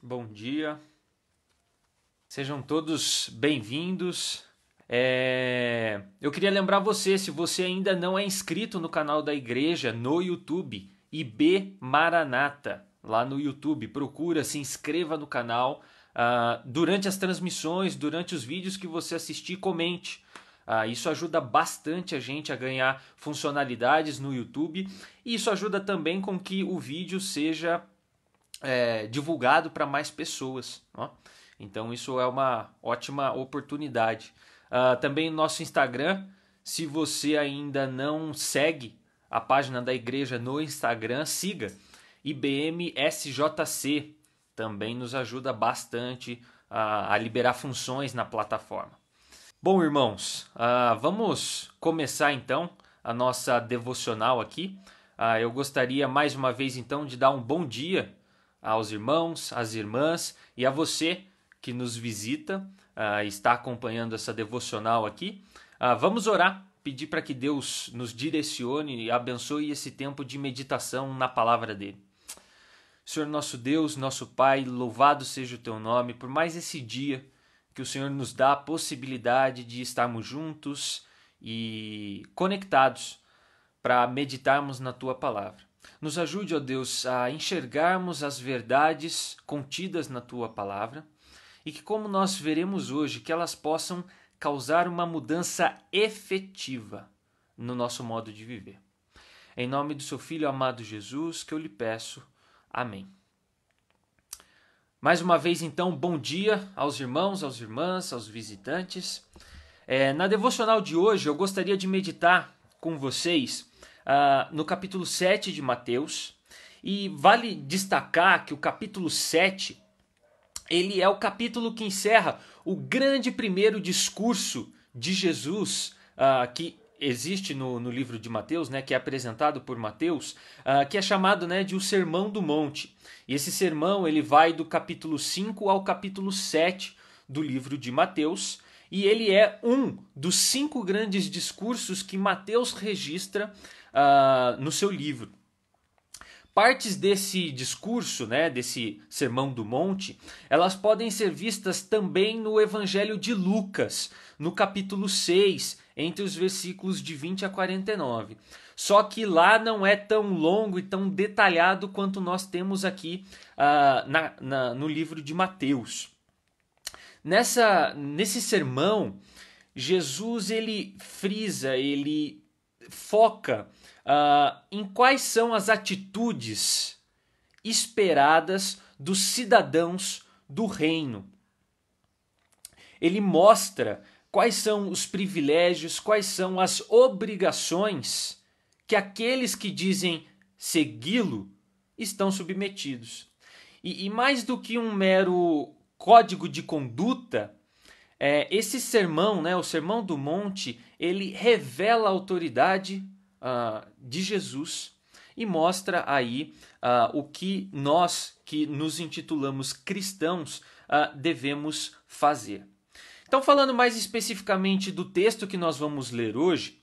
Bom dia, sejam todos bem-vindos. Eu queria lembrar você, se você ainda não é inscrito no canal da igreja no YouTube, IB Maranata, lá no YouTube, procura, se inscreva no canal. Durante as transmissões, durante os vídeos que você assistir, comente. Isso ajuda bastante a gente a ganhar funcionalidades no YouTube e isso ajuda também com que o vídeo seja divulgado para mais pessoas. Ó. Então isso é uma ótima oportunidade. Também no nosso Instagram, se você ainda não segue a página da igreja no Instagram, siga IBMSJC. Também nos ajuda bastante a liberar funções na plataforma. Bom, irmãos, vamos começar então a nossa devocional aqui. Eu gostaria mais uma vez então de dar um bom dia aos irmãos, às irmãs e a você que nos visita, está acompanhando essa devocional aqui. Vamos orar, pedir para que Deus nos direcione e abençoe esse tempo de meditação na palavra dele. Senhor nosso Deus, nosso Pai, louvado seja o teu nome por mais esse dia que o Senhor nos dá a possibilidade de estarmos juntos e conectados para meditarmos na tua palavra. Nos ajude, ó Deus, a enxergarmos as verdades contidas na tua palavra e que, como nós veremos hoje, que elas possam causar uma mudança efetiva no nosso modo de viver. Em nome do seu Filho amado Jesus, que eu lhe peço. Amém. Mais uma vez, então, bom dia aos irmãos, às irmãs, aos visitantes. Na devocional de hoje, eu gostaria de meditar com vocês no capítulo 7 de Mateus. E vale destacar que o capítulo 7, ele é o capítulo que encerra o grande primeiro discurso de Jesus, que existe no livro de Mateus, né, que é apresentado por Mateus, que é chamado, né, de o Sermão do Monte. E esse sermão ele vai do capítulo 5 ao capítulo 7 do livro de Mateus, e ele é um dos 5 grandes discursos que Mateus registra no seu livro. Partes desse discurso, né, desse Sermão do Monte, elas podem ser vistas também no Evangelho de Lucas, no capítulo 6, entre os versículos de 20 a 49. Só que lá não é tão longo e tão detalhado quanto nós temos aqui no livro de Mateus. Nesse sermão, Jesus ele frisa, ele foca em quais são as atitudes esperadas dos cidadãos do reino. Ele mostra quais são os privilégios, quais são as obrigações que aqueles que dizem segui-lo estão submetidos. E mais do que um mero código de conduta, esse sermão, né, o Sermão do Monte, ele revela a autoridade de Jesus e mostra aí o que nós que nos intitulamos cristãos devemos fazer. Então, falando mais especificamente do texto que nós vamos ler hoje,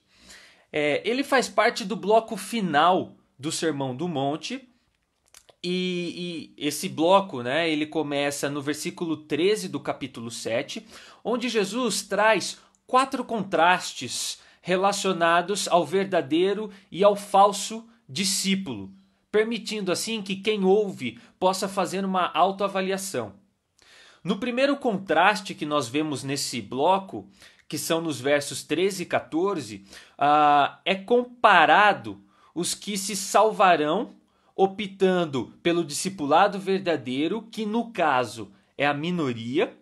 ele faz parte do bloco final do Sermão do Monte. E esse bloco, né, ele começa no versículo 13 do capítulo 7, onde Jesus traz 4 contrastes relacionados ao verdadeiro e ao falso discípulo, permitindo assim que quem ouve possa fazer uma autoavaliação. No primeiro contraste que nós vemos nesse bloco, que são nos versos 13 e 14, é comparado os que se salvarão optando pelo discipulado verdadeiro, que no caso é a minoria,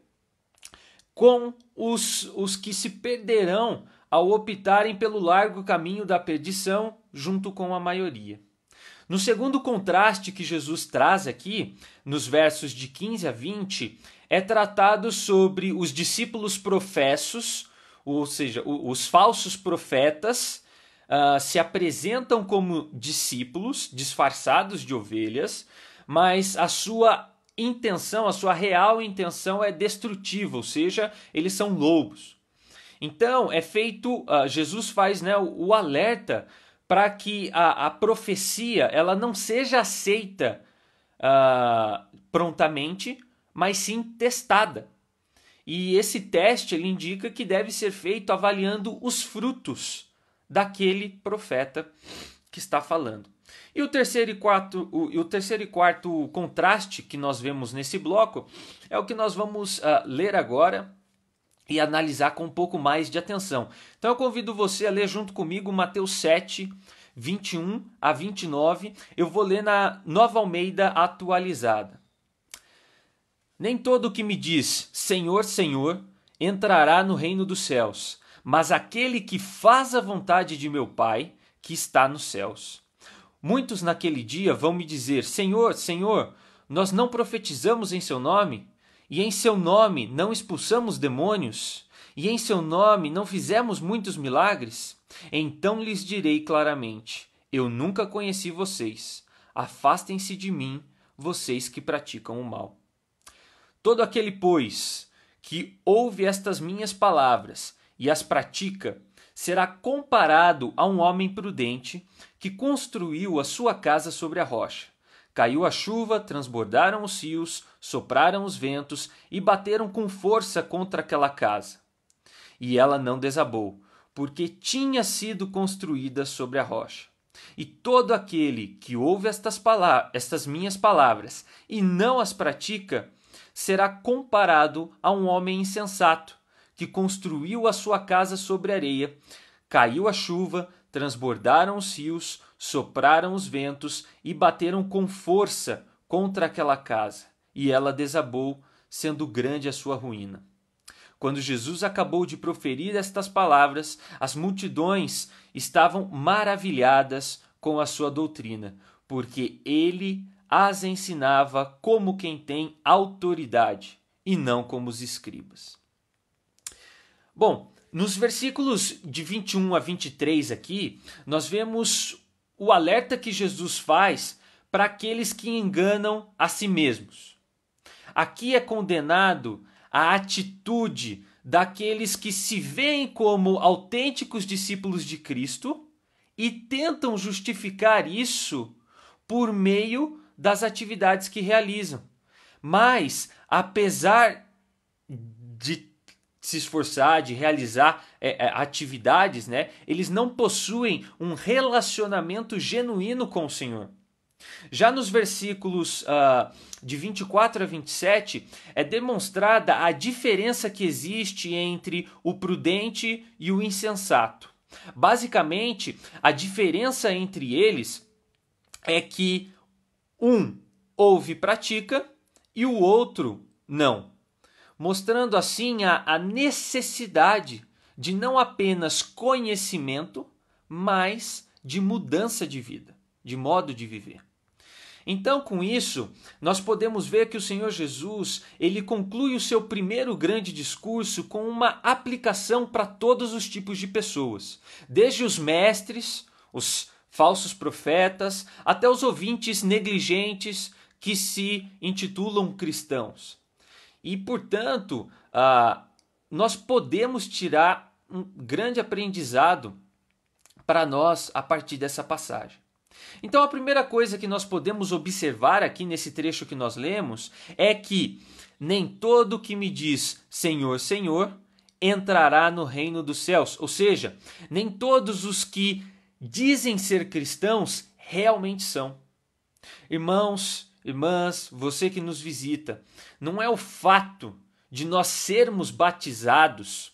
com os que se perderão ao optarem pelo largo caminho da perdição junto com a maioria. No segundo contraste que Jesus traz aqui, nos versos de 15 a 20, é tratado sobre os discípulos professos, ou seja, os falsos profetas, se apresentam como discípulos disfarçados de ovelhas, mas a sua intenção, a sua real intenção é destrutiva, ou seja, eles são lobos. Então, é feito, Jesus faz, né, o alerta para que a profecia ela não seja aceita prontamente, mas sim testada. E esse teste ele indica que deve ser feito avaliando os frutos daquele profeta que está falando. E o terceiro e quarto contraste que nós vemos nesse bloco é o que nós vamos ler agora e analisar com um pouco mais de atenção. Então eu convido você a ler junto comigo Mateus 7, 21 a 29. Eu vou ler na Nova Almeida atualizada. Nem todo o que me diz Senhor, Senhor entrará no reino dos céus, mas aquele que faz a vontade de meu Pai que está nos céus. Muitos naquele dia vão me dizer: Senhor, Senhor, nós não profetizamos em seu nome? E em seu nome não expulsamos demônios? E em seu nome não fizemos muitos milagres? Então lhes direi claramente: eu nunca conheci vocês. Afastem-se de mim, vocês que praticam o mal. Todo aquele, pois, que ouve estas minhas palavras e as pratica, será comparado a um homem prudente que construiu a sua casa sobre a rocha. Caiu a chuva, transbordaram os rios, sopraram os ventos e bateram com força contra aquela casa. E ela não desabou, porque tinha sido construída sobre a rocha. E todo aquele que ouve estas minhas palavras e não as pratica, será comparado a um homem insensato, que construiu a sua casa sobre areia. Caiu a chuva, transbordaram os rios, sopraram os ventos e bateram com força contra aquela casa, e ela desabou, sendo grande a sua ruína. Quando Jesus acabou de proferir estas palavras, as multidões estavam maravilhadas com a sua doutrina, porque ele as ensinava como quem tem autoridade e não como os escribas. Bom, nos versículos de 21 a 23 aqui, nós vemos o alerta que Jesus faz para aqueles que enganam a si mesmos. Aqui é condenado a atitude daqueles que se veem como autênticos discípulos de Cristo e tentam justificar isso por meio das atividades que realizam. Mas, apesar de se esforçar, de realizar atividades, né, eles não possuem um relacionamento genuíno com o Senhor. Já nos versículos de 24 a 27, é demonstrada a diferença que existe entre o prudente e o insensato. Basicamente, a diferença entre eles é que um ouve e pratica e o outro não, mostrando assim a necessidade de não apenas conhecimento, mas de mudança de vida, de modo de viver. Então, com isso, nós podemos ver que o Senhor Jesus, ele conclui o seu primeiro grande discurso com uma aplicação para todos os tipos de pessoas, desde os mestres, os falsos profetas, até os ouvintes negligentes que se intitulam cristãos. E, portanto, nós podemos tirar um grande aprendizado para nós a partir dessa passagem. Então, a primeira coisa que nós podemos observar aqui nesse trecho que nós lemos é que nem todo que me diz Senhor, Senhor entrará no reino dos céus. Ou seja, nem todos os que dizem ser cristãos realmente são. Irmãos, irmãs, você que nos visita, não é o fato de nós sermos batizados,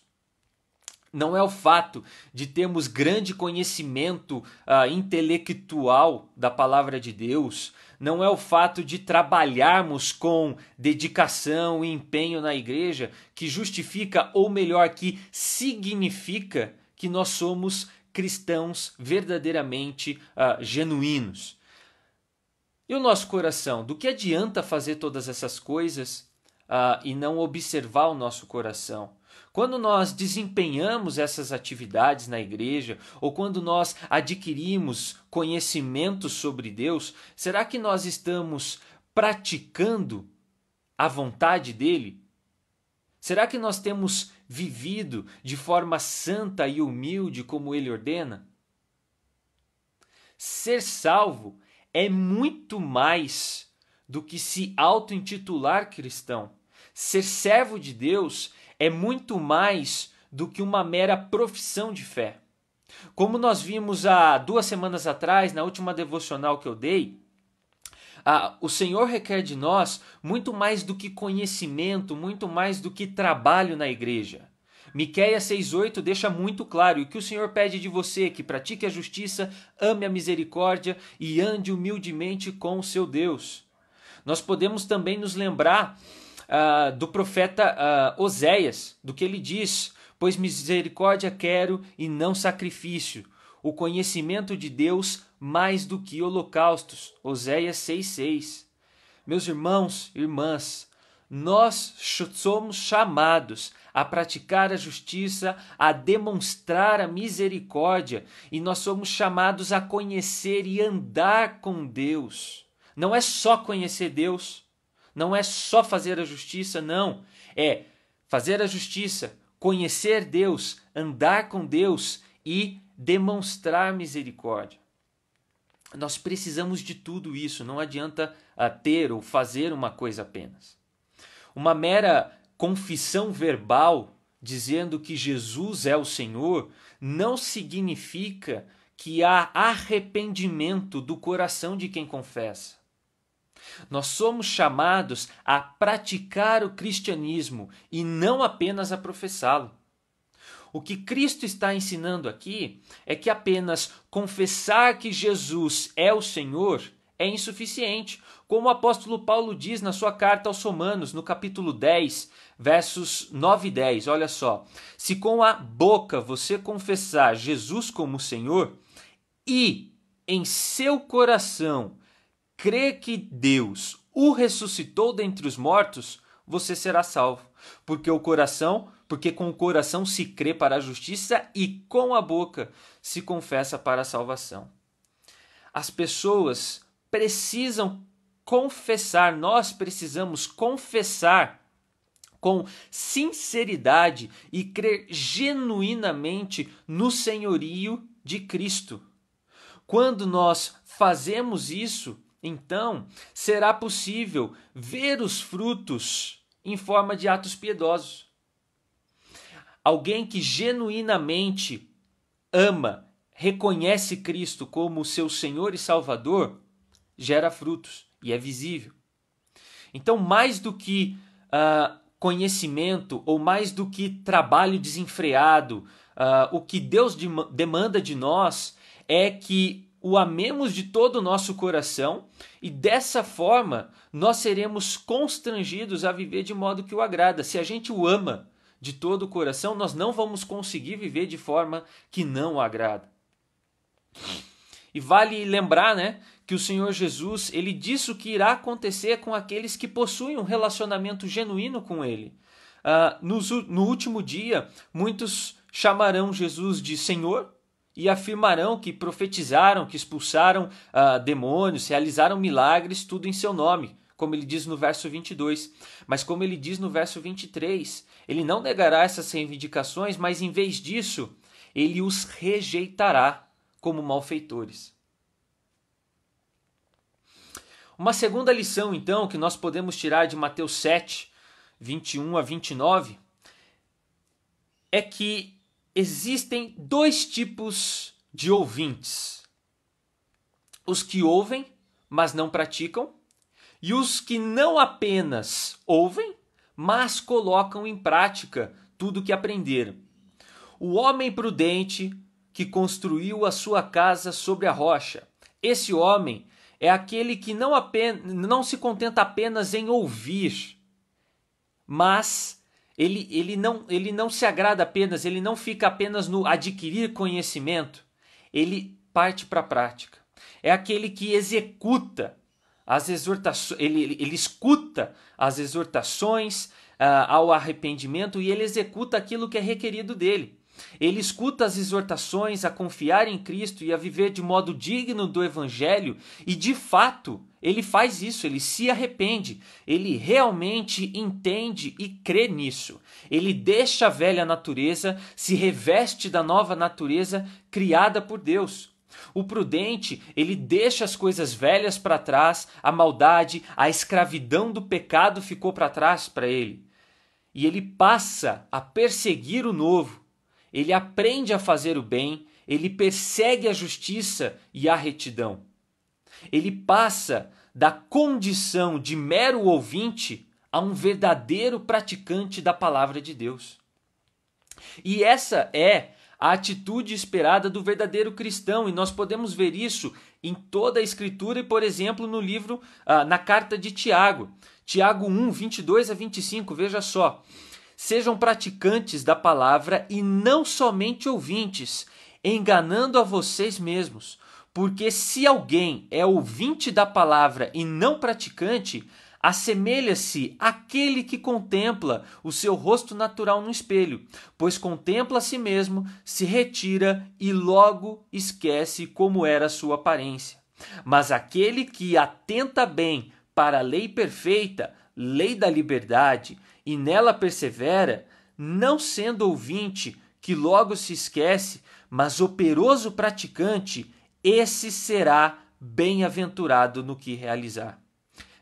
não é o fato de termos grande conhecimento intelectual da palavra de Deus, não é o fato de trabalharmos com dedicação e empenho na igreja que justifica, ou melhor, que significa que nós somos cristãos verdadeiramente genuínos. E o nosso coração? Do que adianta fazer todas essas coisas e não observar o nosso coração? Quando nós desempenhamos essas atividades na igreja, ou quando nós adquirimos conhecimento sobre Deus, será que nós estamos praticando a vontade dele? Será que nós temos vivido de forma santa e humilde como ele ordena? Ser salvo é muito mais do que se auto-intitular cristão. Ser servo de Deus é muito mais do que uma mera profissão de fé. Como nós vimos há 2 semanas atrás, na última devocional que eu dei, o Senhor requer de nós muito mais do que conhecimento, muito mais do que trabalho na igreja. Miqueias 6,8 deixa muito claro: e o que o Senhor pede de você, que pratique a justiça, ame a misericórdia e ande humildemente com o seu Deus. Nós podemos também nos lembrar do profeta Oséias, do que ele diz: pois misericórdia quero e não sacrifício, o conhecimento de Deus mais do que holocaustos. Oséias 6,6. Meus irmãos e irmãs, nós somos chamados a praticar a justiça, a demonstrar a misericórdia, e nós somos chamados a conhecer e andar com Deus. Não é só conhecer Deus, não é só fazer a justiça, não. É fazer a justiça, conhecer Deus, andar com Deus e demonstrar misericórdia. Nós precisamos de tudo isso, não adianta ter ou fazer uma coisa apenas. Uma mera confissão verbal dizendo que Jesus é o Senhor não significa que há arrependimento do coração de quem confessa. Nós somos chamados a praticar o cristianismo e não apenas a professá-lo. O que Cristo está ensinando aqui é que apenas confessar que Jesus é o Senhor é insuficiente, como o apóstolo Paulo diz na sua carta aos Romanos, no capítulo 10, versos 9 e 10. Olha só: se com a boca você confessar Jesus como Senhor e em seu coração crer que Deus o ressuscitou dentre os mortos, você será salvo. Porque com o coração se crê para a justiça e com a boca se confessa para a salvação. As pessoas precisam confessar, nós precisamos confessar com sinceridade e crer genuinamente no senhorio de Cristo. Quando nós fazemos isso, então será possível ver os frutos em forma de atos piedosos. Alguém que genuinamente ama, reconhece Cristo como seu Senhor e Salvador, gera frutos e é visível. Então, mais do que conhecimento ou mais do que trabalho desenfreado, o que Deus demanda de nós é que o amemos de todo o nosso coração e dessa forma nós seremos constrangidos a viver de modo que o agrada. Se a gente o ama de todo o coração, nós não vamos conseguir viver de forma que não o agrada. E vale lembrar, que o Senhor Jesus, ele disse o que irá acontecer com aqueles que possuem um relacionamento genuíno com ele. No último dia, muitos chamarão Jesus de Senhor e afirmarão que profetizaram, que expulsaram demônios, realizaram milagres, tudo em seu nome, como ele diz no verso 22. Mas como ele diz no verso 23, ele não negará essas reivindicações, mas em vez disso, ele os rejeitará como malfeitores. Uma segunda lição, então, que nós podemos tirar de Mateus 7, 21 a 29, é que existem 2 tipos de ouvintes: os que ouvem, mas não praticam, e os que não apenas ouvem, mas colocam em prática tudo o que aprenderam. O homem prudente que construiu a sua casa sobre a rocha. Esse homem é aquele que não se contenta apenas em ouvir, mas ele não se agrada apenas, ele não fica apenas no adquirir conhecimento, ele parte para a prática. É aquele que executa as exortações, ele escuta as exortações ao arrependimento e ele executa aquilo que é requerido dele. Ele escuta as exortações a confiar em Cristo e a viver de modo digno do Evangelho e, de fato, ele faz isso, ele se arrepende, ele realmente entende e crê nisso. Ele deixa a velha natureza, se reveste da nova natureza criada por Deus. O prudente, ele deixa as coisas velhas para trás, a maldade, a escravidão do pecado ficou para trás para ele. E ele passa a perseguir o novo. Ele aprende a fazer o bem, ele persegue a justiça e a retidão. Ele passa da condição de mero ouvinte a um verdadeiro praticante da palavra de Deus. E essa é a atitude esperada do verdadeiro cristão, e nós podemos ver isso em toda a Escritura e, por exemplo, no livro, na carta de Tiago. Tiago 1, 22 a 25, veja só. Sejam praticantes da palavra e não somente ouvintes, enganando a vocês mesmos. Porque se alguém é ouvinte da palavra e não praticante, assemelha-se àquele que contempla o seu rosto natural no espelho, pois contempla a si mesmo, se retira e logo esquece como era a sua aparência. Mas aquele que atenta bem para a lei perfeita, lei da liberdade, e nela persevera, não sendo ouvinte que logo se esquece, mas operoso praticante, esse será bem-aventurado no que realizar.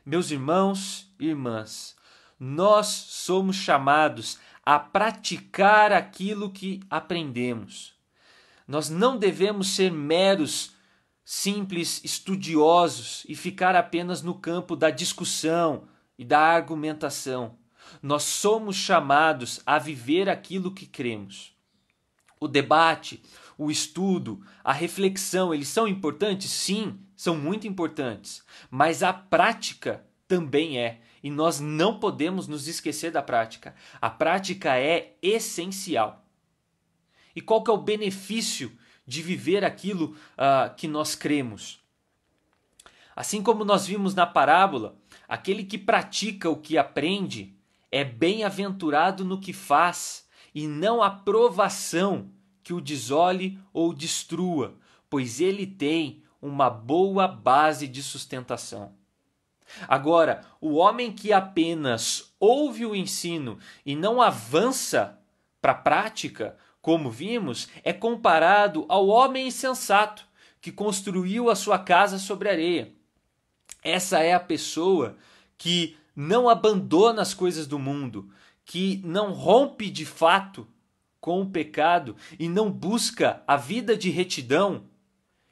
Meus irmãos e irmãs, nós somos chamados a praticar aquilo que aprendemos. Nós não devemos ser meros, simples estudiosos e ficar apenas no campo da discussão e da argumentação. Nós somos chamados a viver aquilo que cremos. O debate, o estudo, a reflexão, eles são importantes? Sim, são muito importantes. Mas a prática também é. E nós não podemos nos esquecer da prática. A prática é essencial. E qual que é o benefício de viver aquilo que nós cremos? Assim como nós vimos na parábola, aquele que pratica o que aprende é bem-aventurado no que faz, e não a provação que o desole ou destrua, pois ele tem uma boa base de sustentação. Agora, o homem que apenas ouve o ensino e não avança para a prática, como vimos, é comparado ao homem insensato que construiu a sua casa sobre areia. Essa é a pessoa que não abandona as coisas do mundo, que não rompe de fato com o pecado e não busca a vida de retidão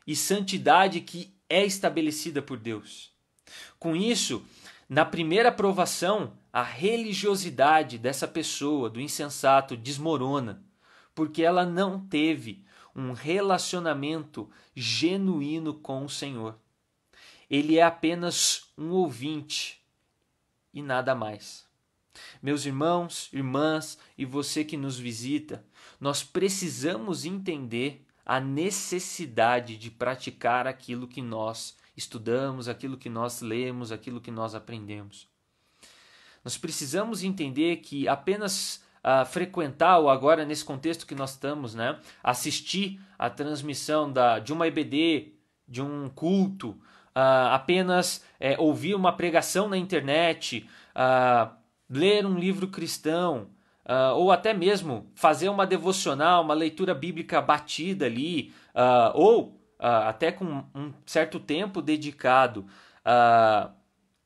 e santidade que é estabelecida por Deus. Com isso, na primeira provação, a religiosidade dessa pessoa, do insensato, desmorona, porque ela não teve um relacionamento genuíno com o Senhor. Ele é apenas um ouvinte e nada mais. Meus irmãos, irmãs e você que nos visita, nós precisamos entender a necessidade de praticar aquilo que nós estudamos, aquilo que nós lemos, aquilo que nós aprendemos. Nós precisamos entender que apenas frequentar, ou agora nesse contexto que nós estamos, assistir a transmissão de uma EBD, de um culto, apenas ouvir uma pregação na internet, ler um livro cristão, ou até mesmo fazer uma devocional, uma leitura bíblica batida ali, ou até com um certo tempo dedicado,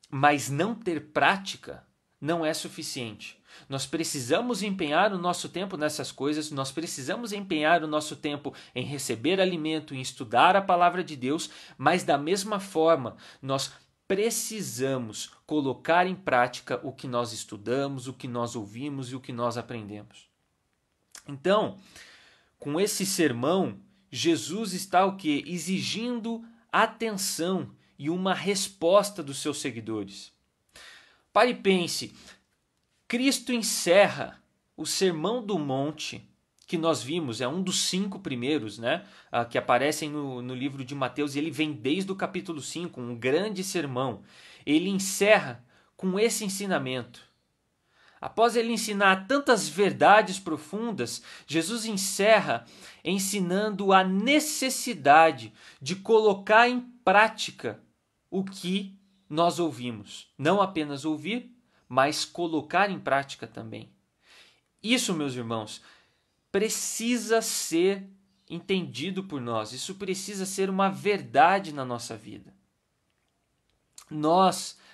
mas não ter prática não é suficiente. Nós precisamos empenhar o nosso tempo nessas coisas, nós precisamos empenhar o nosso tempo em receber alimento, em estudar a palavra de Deus, mas da mesma forma, nós precisamos colocar em prática o que nós estudamos, o que nós ouvimos e o que nós aprendemos. Então, com esse sermão, Jesus está o quê? Exigindo atenção e uma resposta dos seus seguidores. Pare e pense, Cristo encerra o Sermão do Monte, que nós vimos, é um dos 5 primeiros, que aparecem no livro de Mateus, e ele vem desde o capítulo 5, um grande sermão. Ele encerra com esse ensinamento. Após ele ensinar tantas verdades profundas, Jesus encerra ensinando a necessidade de colocar em prática o que nós ouvimos. Não apenas ouvir, mas colocar em prática também. Isso, meus irmãos, precisa ser entendido por nós. Isso precisa ser uma verdade na nossa vida.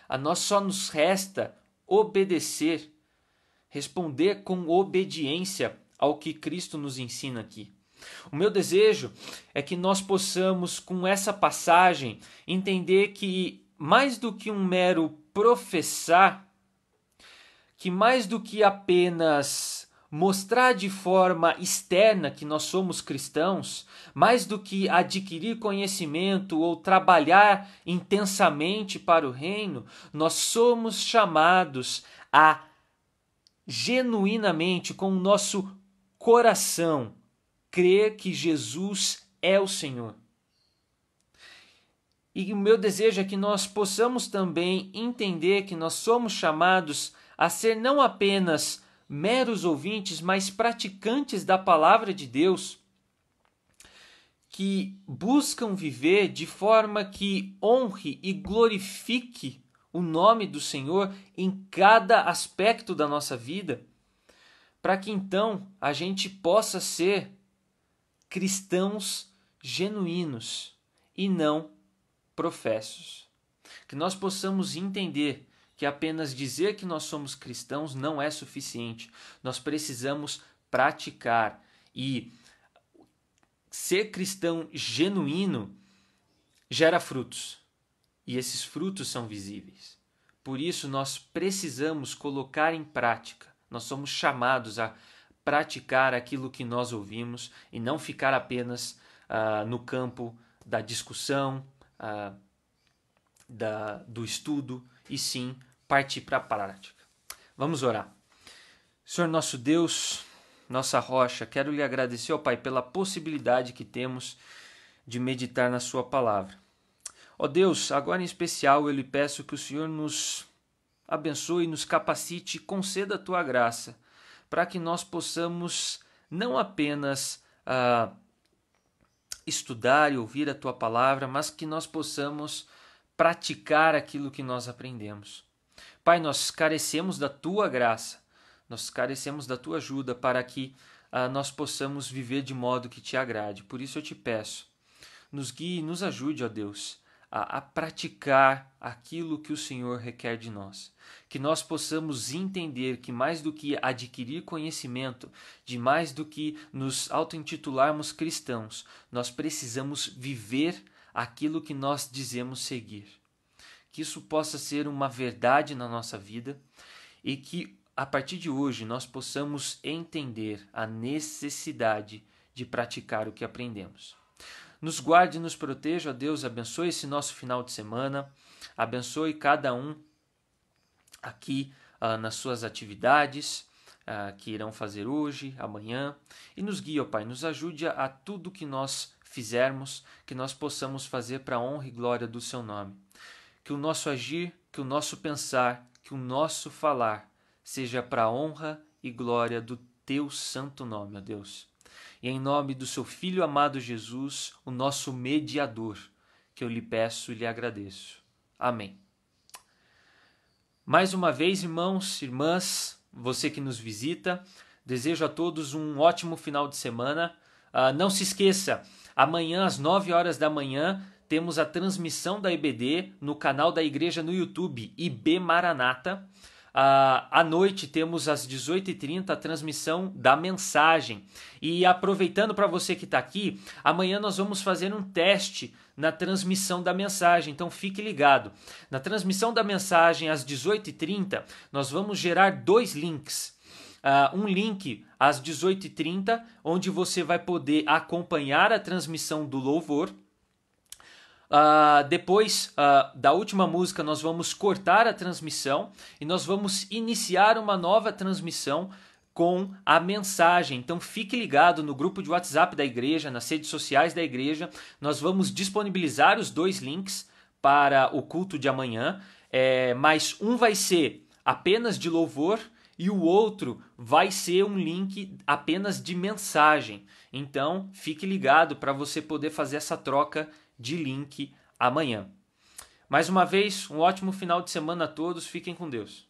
A nós só nos resta obedecer, responder com obediência ao que Cristo nos ensina aqui. O meu desejo é que nós possamos, com essa passagem, entender que mais do que um mero professar, que mais do que apenas mostrar de forma externa que nós somos cristãos, mais do que adquirir conhecimento ou trabalhar intensamente para o reino, nós somos chamados a genuinamente, com o nosso coração, crer que Jesus é o Senhor. E o meu desejo é que nós possamos também entender que nós somos chamados a ser não apenas meros ouvintes, mas praticantes da palavra de Deus, que buscam viver de forma que honre e glorifique o nome do Senhor em cada aspecto da nossa vida, para que então a gente possa ser cristãos genuínos e não professos. Que nós possamos entender que apenas dizer que nós somos cristãos não é suficiente. Nós precisamos praticar, e ser cristão genuíno gera frutos, e esses frutos são visíveis. Por isso nós precisamos colocar em prática. Nós somos chamados a praticar aquilo que nós ouvimos e não ficar apenas no campo da discussão, do estudo, e sim partir para a prática. Vamos orar. Senhor nosso Deus, nossa rocha, quero lhe agradecer, ó Pai, pela possibilidade que temos de meditar na sua palavra. Ó Deus, agora em especial eu lhe peço que o Senhor nos abençoe, nos capacite e conceda a tua graça, para que nós possamos não apenas estudar e ouvir a tua palavra, mas que nós possamos praticar aquilo que nós aprendemos. Pai, nós carecemos da tua graça, nós carecemos da tua ajuda para que nós possamos viver de modo que te agrade. Por isso eu te peço, nos guie e nos ajude, ó Deus, a praticar aquilo que o Senhor requer de nós. Que nós possamos entender que mais do que adquirir conhecimento, de mais do que nos auto-intitularmos cristãos, nós precisamos viver aquilo que nós dizemos seguir. Que isso possa ser uma verdade na nossa vida e que a partir de hoje nós possamos entender a necessidade de praticar o que aprendemos. Nos guarde e nos proteja, ó Deus, abençoe esse nosso final de semana, abençoe cada um aqui nas suas atividades que irão fazer hoje, amanhã, e nos guie, ó Pai, nos ajude a tudo que nós fizermos, que nós possamos fazer para a honra e glória do seu nome. Que o nosso agir, que o nosso pensar, que o nosso falar seja para a honra e glória do teu santo nome, ó Deus. E em nome do seu Filho amado Jesus, o nosso mediador, que eu lhe peço e lhe agradeço. Amém. Mais uma vez, irmãos, irmãs, você que nos visita, desejo a todos um ótimo final de semana. Não se esqueça, amanhã às 9 horas da manhã temos a transmissão da IBD no canal da igreja no YouTube, IB Maranata. À noite temos às 18h30 a transmissão da mensagem. E aproveitando para você que está aqui, amanhã nós vamos fazer um teste na transmissão da mensagem, então fique ligado. Na transmissão da mensagem às 18h30 nós vamos gerar 2 links. Um link às 18h30, onde você vai poder acompanhar a transmissão do louvor. Depois da última música nós vamos cortar a transmissão e nós vamos iniciar uma nova transmissão com a mensagem. Então fique ligado no grupo de WhatsApp da igreja, nas redes sociais da igreja. Nós vamos disponibilizar os 2 links para o culto de amanhã, mas um vai ser apenas de louvor e o outro vai ser um link apenas de mensagem. Então fique ligado para você poder fazer essa troca de link amanhã. Mais uma vez, um ótimo final de semana a todos. Fiquem com Deus.